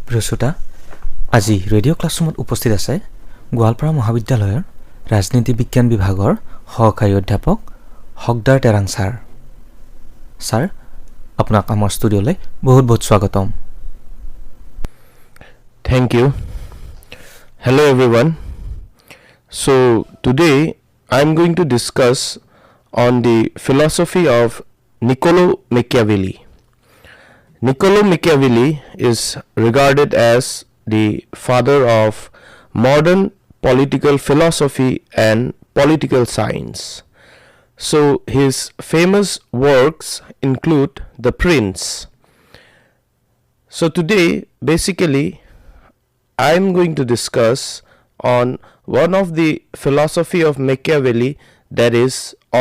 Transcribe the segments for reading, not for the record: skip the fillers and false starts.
প্ৰিয় শ্ৰোতা, আজি ৰেডিঅ' ক্লাছৰুমত উপস্থিত আছে গোৱালপাৰা মহাবিদ্যালয়ৰ ৰাজনীতি বিজ্ঞান বিভাগৰ সহকাৰী অধ্যাপক হকদাৰ তেৰাং ছাৰ। ছাৰ, আপোনাক আমাৰ ষ্টুডিঅ'লৈ বহুত বহুত স্বাগতম। Thank you. Hello everyone. So today I'm going to discuss on the philosophy of Niccolo Machiavelli. Niccolo Machiavelli is regarded as the father of modern political philosophy and political science. So his famous works include The Prince. So today basically I'm going to discuss on one of the philosophy of Machiavelli, that is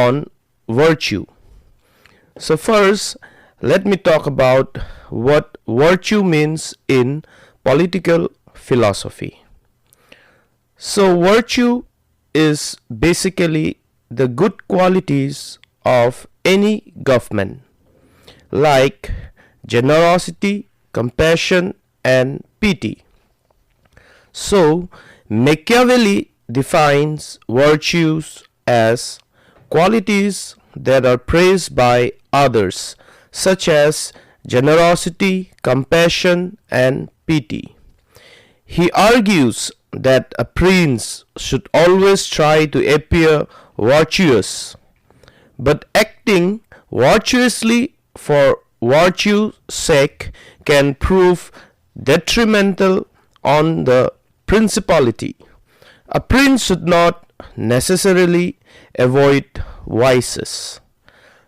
on virtue. So first let me talk about what virtue means in political philosophy. So virtue is basically the good qualities of any government, like generosity, compassion and pity. So Machiavelli defines virtues as qualities that are praised by others, such as generosity, compassion and pity. He argues that a prince should always try to appear virtuous, but acting virtuously for virtue's sake can prove detrimental on the principality. A prince should not necessarily avoid vices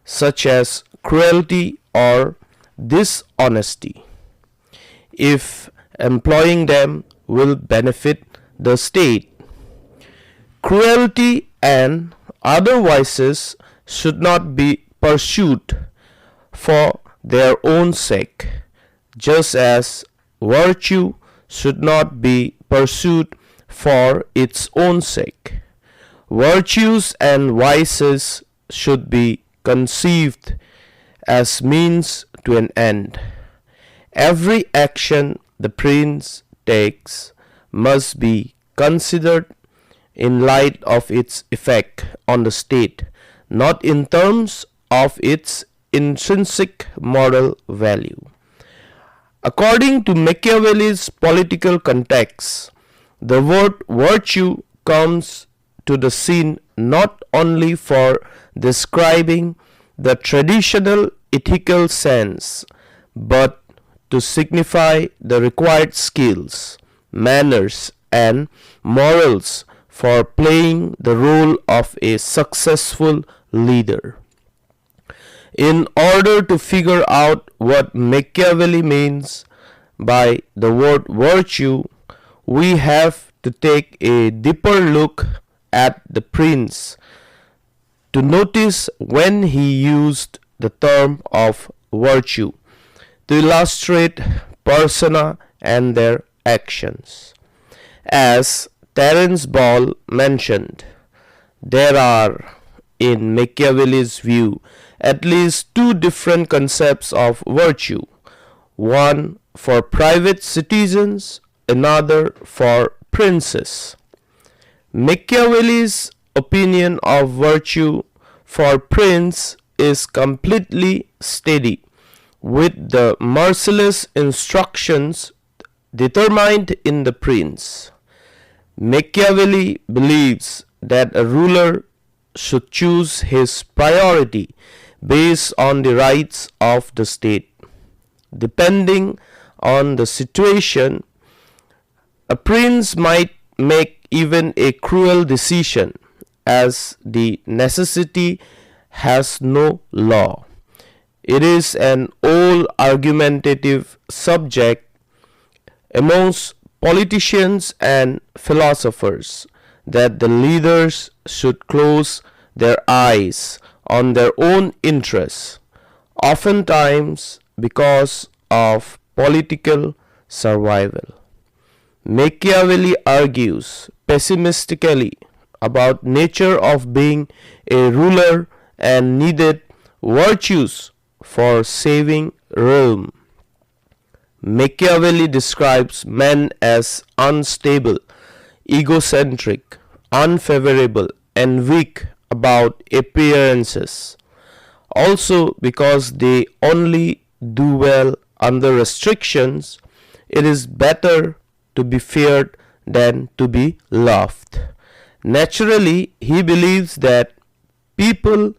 such as cruelty or dishonesty if employing them will benefit the state. Cruelty and other vices should not be pursued for their own sake, just as virtue should not be pursued for its own sake. Virtues and vices should be conceived as means to an end. Every action the prince takes must be considered in light of its effect on the state, not in terms of its intrinsic moral value. According to Machiavelli's political context, the word virtue comes to the scene not only for describing the traditional ethical sense, but to signify the required skills, manners, and morals for playing the role of a successful leader. In order to figure out what Machiavelli means by the word virtue, we have to take a deeper look at the prince to notice when he used the term of virtue to illustrate persona and their actions. As Terence mentioned, there are, in Machiavelli's view, at least two different concepts of virtue, one for private citizens, another for princes. Machiavelli's opinion of virtue for prince is completely steady with the merciless instructions determined in the prince. Machiavelli believes that a ruler should choose his priority based on the rights of the state. Depending on the situation, a prince might make even a cruel decision, as the necessity has no law. It is an old argumentative subject amongst politicians and philosophers that the leaders should close their eyes on their own interests, oftentimes because of political survival. Machiavelli argues pessimistically about nature of being a ruler and needed virtues for saving realm. Machiavelli describes men as unstable, egocentric, unfavorable, and weak about appearances. Also, because they only do well under restrictions, it is better to be feared than to be loved. Naturally, he believes that people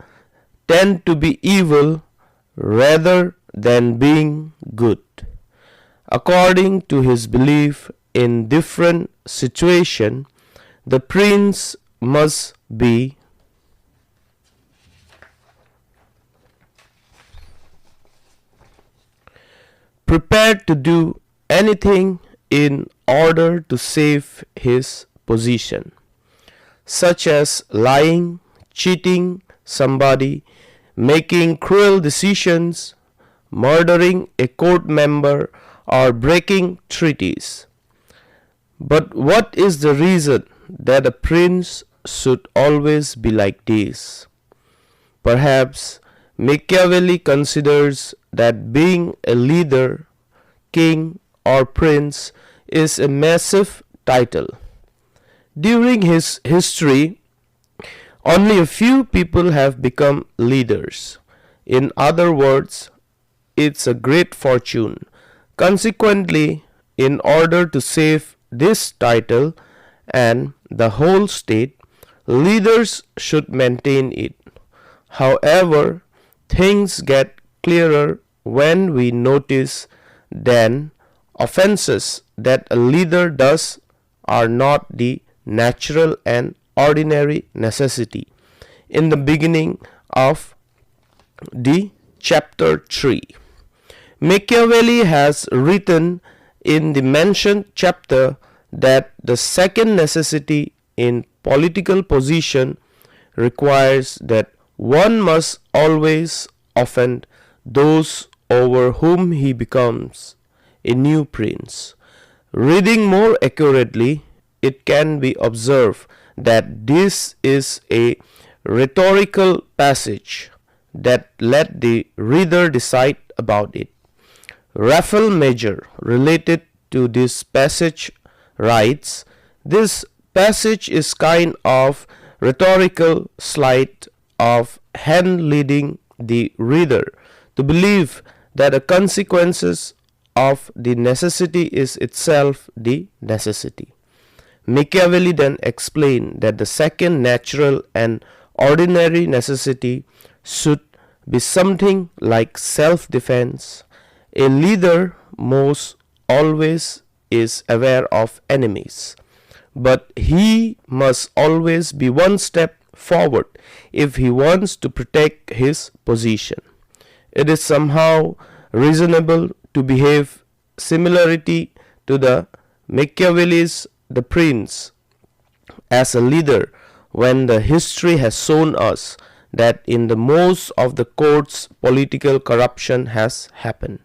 tend to be evil rather than being good. According to his belief, in different situations, the prince must be prepared to do anything in order to save his position, such as lying, cheating somebody, making cruel decisions, murdering a court member, or breaking treaties. But what is the reason that a prince should always be like this? Perhaps Machiavelli considers that being a leader, king, or prince is a massive title. During his history, only a few people have become leaders. In other words, it's a great fortune. Consequently, in order to save this title and the whole state, leaders should maintain it. However, things get clearer when we notice that offenses that a leader does are not the natural and ordinary necessity. In the beginning of the chapter 3, Machiavelli has written in the mentioned chapter that the second necessity in political position requires that one must always offend those over whom he becomes a new prince. Reading more accurately, it can be observed that this is a rhetorical passage. That let the reader decide about it. Raphael Major, related to this passage, writes, "This passage is kind of rhetorical sleight of hand leading the reader to believe that the consequences of the necessity is itself the necessity." Machiavelli then explained that the second natural and ordinary necessity should be something like self-defense. A leader most always is aware of enemies, but he must always be one step forward if he wants to protect his position. It is somehow reasonable to behave similarly to the Machiavelli's The Prince as a leader when the history has shown us that in the most of the courts political corruption has happened.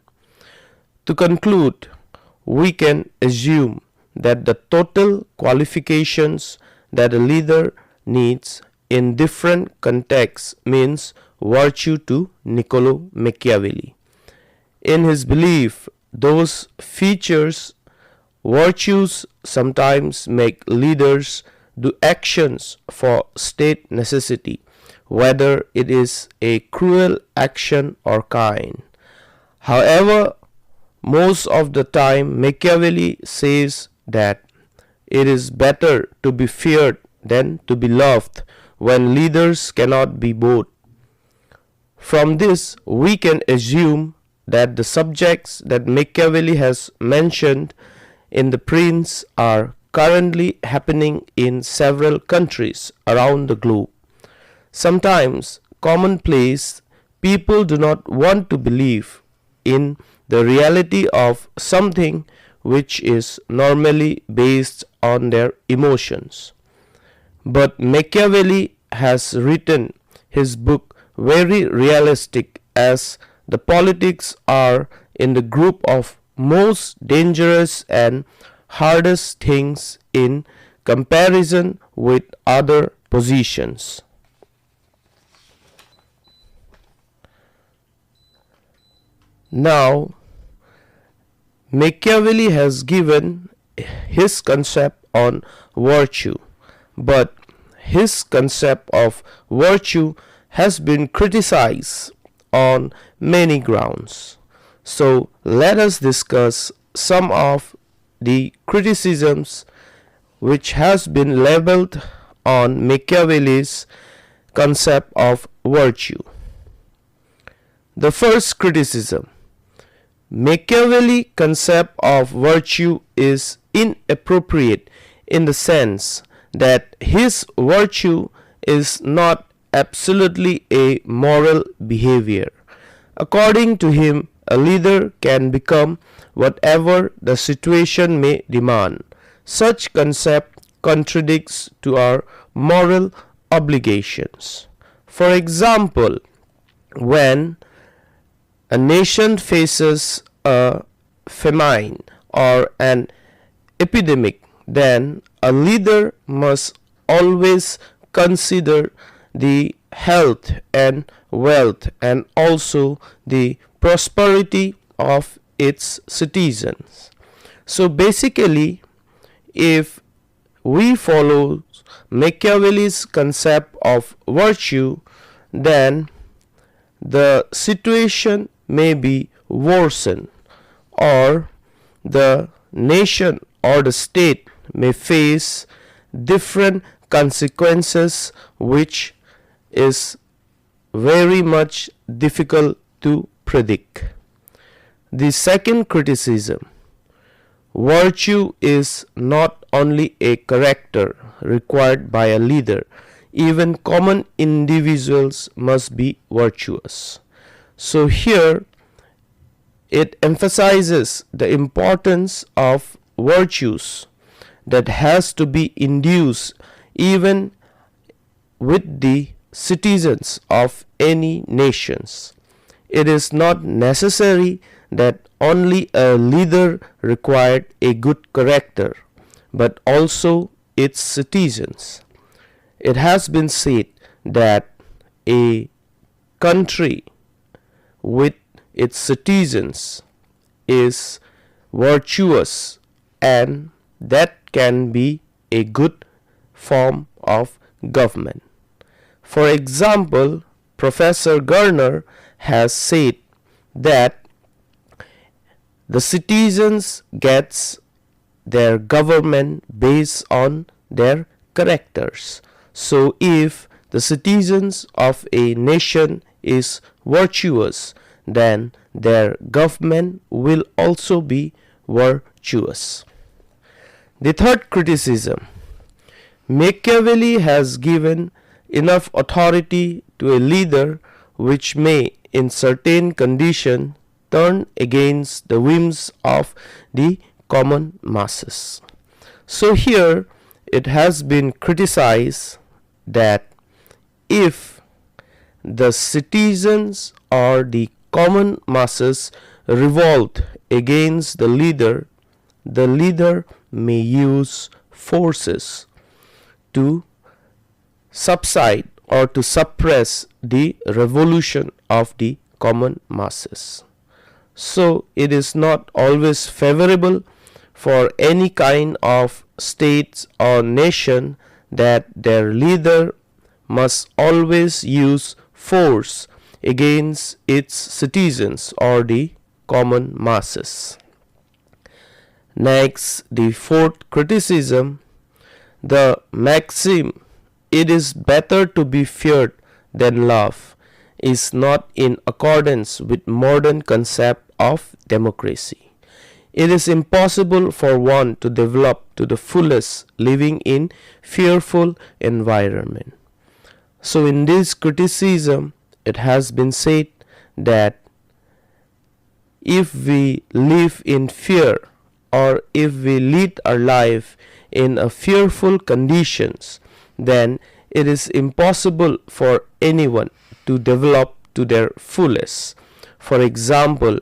To conclude, we can assume that the total qualifications that a leader needs in different contexts means virtue to Niccolo Machiavelli. In his belief, those virtues sometimes make leaders do actions for state necessity, whether it is a cruel action or kind. However, most of the time Machiavelli says that it is better to be feared than to be loved when leaders cannot be both. From this, we can assume that the subjects that Machiavelli has mentioned in The Prince are currently happening in several countries around the globe. Sometimes commonplace people do not want to believe in the reality of something which is normally based on their emotions. But Machiavelli has written his book very realistic, as the politics are in the group of most dangerous and hardest things in comparison with other positions. Now, Machiavelli has given his concept on virtue, but his concept of virtue has been criticized on many grounds. So let us discuss some of the criticisms which has been labeled on Machiavelli's concept of virtue. The first criticism: Machiavelli's concept of virtue is inappropriate in the sense that his virtue is not absolutely a moral behavior. According to him, a leader can become whatever the situation may demand. Such concept contradicts to our moral obligations. For example, when a nation faces a famine or an epidemic, then a leader must always consider the health and wealth and also the prosperity of its citizens. So basically, if we follow Machiavelli's concept of virtue, then the situation may be worsened, or the nation or the state may face different consequences which is very much difficult to predict. The second criticism: virtue is not only a character required by a leader, even common individuals must be virtuous. So here it emphasizes the importance of virtues that has to be induced even with the citizens of any nations. It is not necessary that only a leader required a good character, but also its citizens. It has been said that a country with its citizens is virtuous, and that can be a good form of government. For example, Professor Garner has said that the citizens gets their government based on their characters. So if the citizens of a nation is virtuous, then their government will also be virtuous. The third criticism: Machiavelli has given enough authority to a leader which may, in certain conditions, turn against the whims of the common masses. So here it has been criticized that if the citizens or the common masses revolt against the leader may use forces to subside or to suppress the revolution of the common masses. So it is not always favorable for any kind of states or nation that their leader must always use force against its citizens or the common masses. Next, the fourth criticism: the maxim "it is better to be feared than loved" is not in accordance with modern concept of democracy. It is impossible for one to develop to the fullest living in fearful environment. So in this criticism, it has been said that if we live in fear, or if we lead our life in a fearful conditions, then it is impossible for anyone to develop to their fullest. For example,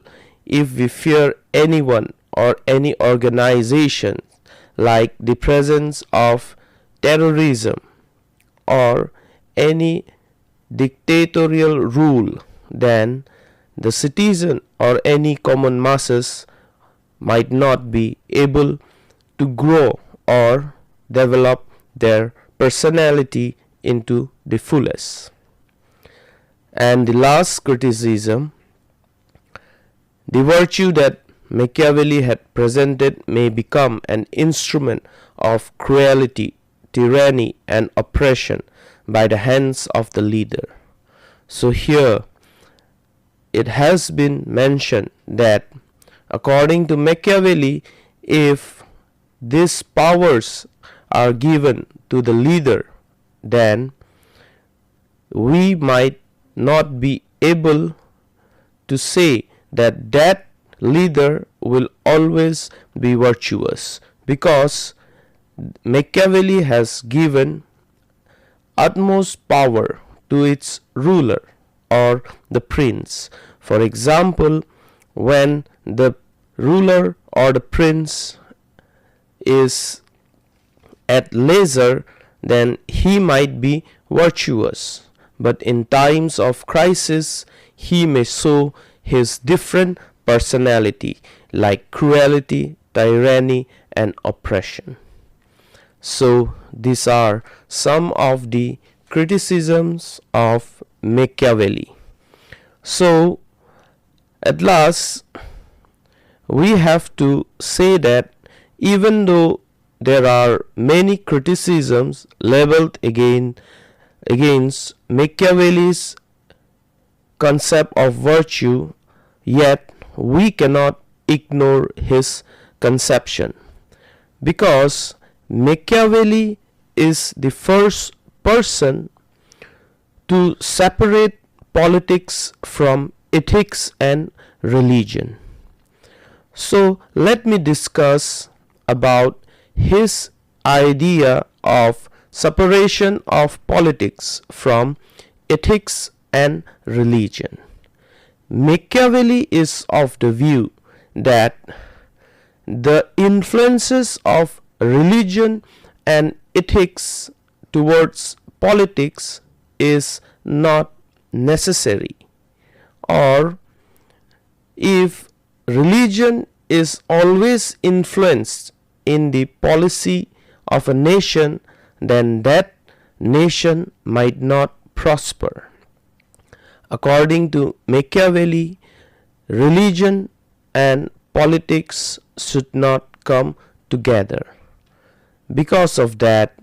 if we fear anyone or any organization, like the presence of terrorism or any dictatorial rule, then the citizen or any common masses might not be able to grow or develop their personality into the fullest. And the last criticism, the virtue that Machiavelli had presented may become an instrument of cruelty, tyranny, and oppression by the hands of the leader. So here it has been mentioned that according to Machiavelli, if these powers are given to the leader, then we might not be able to say that that leader will always be virtuous, because Machiavelli has given utmost power to its ruler or the prince. For example, when the ruler or the prince is at leisure, then he might be virtuous, but in times of crisis he may show his different personality, like cruelty, tyranny, and oppression. So these are some of the criticisms of Machiavelli. So at last we have to say that even though there are many criticisms leveled against Machiavelli's concept of virtue, yet we cannot ignore his conception, because Machiavelli is the first person to separate politics from ethics and religion. So let me discuss about his idea of separation of politics from ethics and religion. Machiavelli is of the view that the influences of religion and ethics towards politics is not necessary, or if religion is always influenced in the policy of a nation, then that nation might not prosper. According to Machiavelli, religion and politics should not come together. Because of that,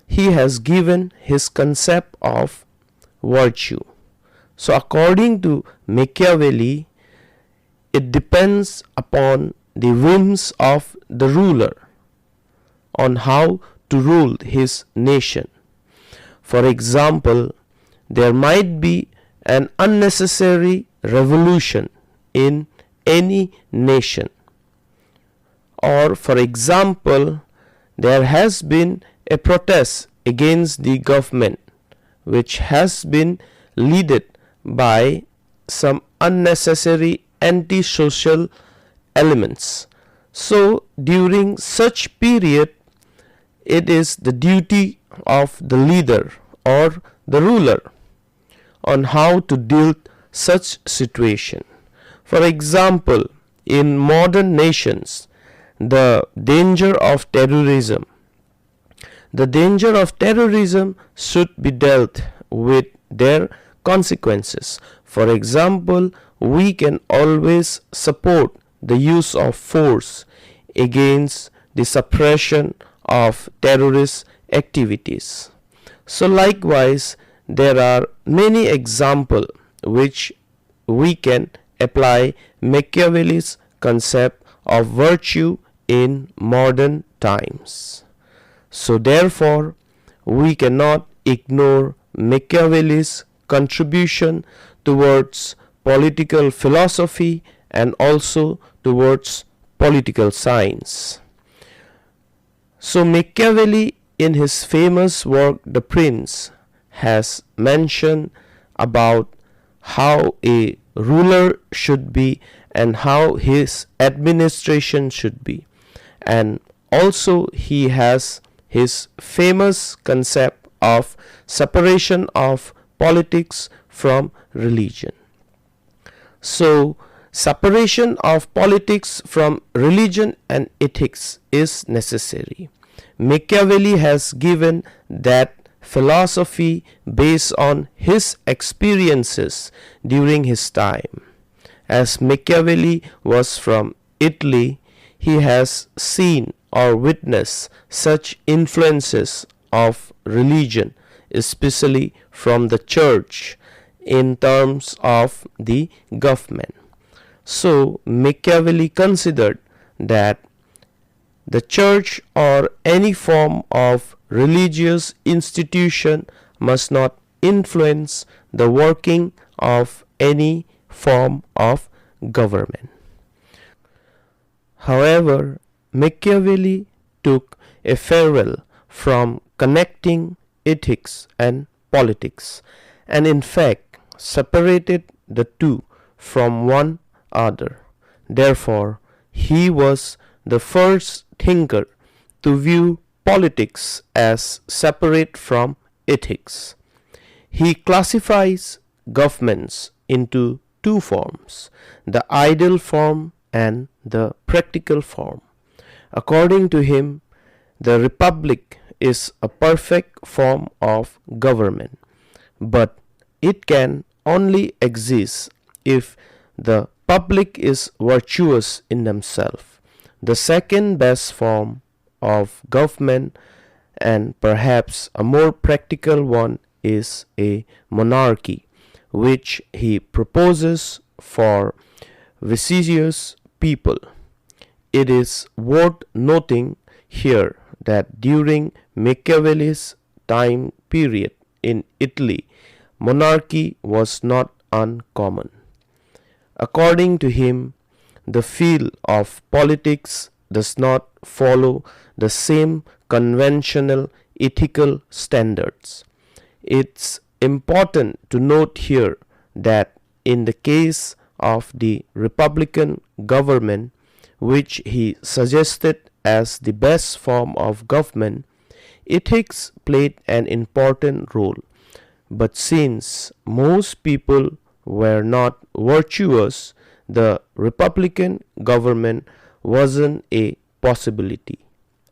he has given his concept of virtue. So according to Machiavelli, it depends upon the whims of the ruler on how to rule his nation. For example, there might be an unnecessary revolution in any nation, or for example, there has been a protest against the government which has been led by some unnecessary anti-social elements. So during such period, it is the duty of the leader or the ruler on how to deal such situation. For example, in modern nations, the danger of terrorism should be dealt with their consequences. For example, we can always support the use of force against the suppression of terrorist activities. So likewise, there are many examples which we can apply Machiavelli's concept of virtue in modern times. So therefore, we cannot ignore Machiavelli's contribution towards political philosophy and also towards political science. So Machiavelli, in his famous work The Prince, has mentioned about how a ruler should be and how his administration should be, and also he has his famous concept of separation of politics from religion. So Separation of politics from religion and ethics is necessary. Machiavelli has given that philosophy based on his experiences during his time. As Machiavelli was from Italy, he has seen or witnessed such influences of religion, especially from the church, in terms of the government. So Machiavelli considered that the church or any form of religious institution must not influence the working of any form of government. However, Machiavelli took a farewell from connecting ethics and politics, and in fact separated the two from one another. Therefore, he was the first thinker to view politics as separate from ethics. He classifies governments into two forms, the ideal form and the practical form. According to him, the republic is a perfect form of government, but it can only exist if the public is virtuous in themselves. The second best form of government, and perhaps a more practical one, is a monarchy, which he proposes for vicious people. It is worth noting here that during Machiavelli's time period in Italy, monarchy was not uncommon. According to him, the field of politics does not follow the same conventional ethical standards. It's important to note here that in the case of the republican government, which he suggested as the best form of government, ethics played an important role. But since most people were not virtuous, the republican government wasn't a possibility,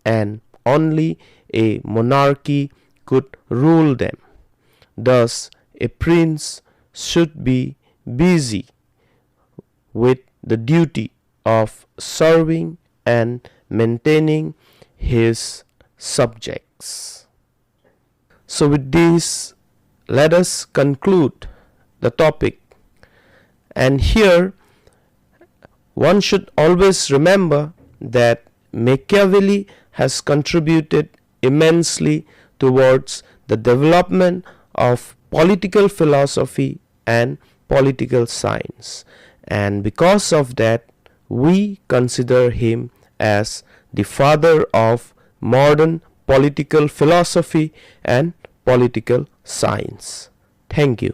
and only a monarchy could rule them. Thus, a prince should be busy with the duty of serving and maintaining his subjects. So with this, let us conclude the topic. And here, one should always remember that Machiavelli has contributed immensely towards the development of political philosophy and political science, and because of that, we consider him as the father of modern political philosophy and political science. Thank you.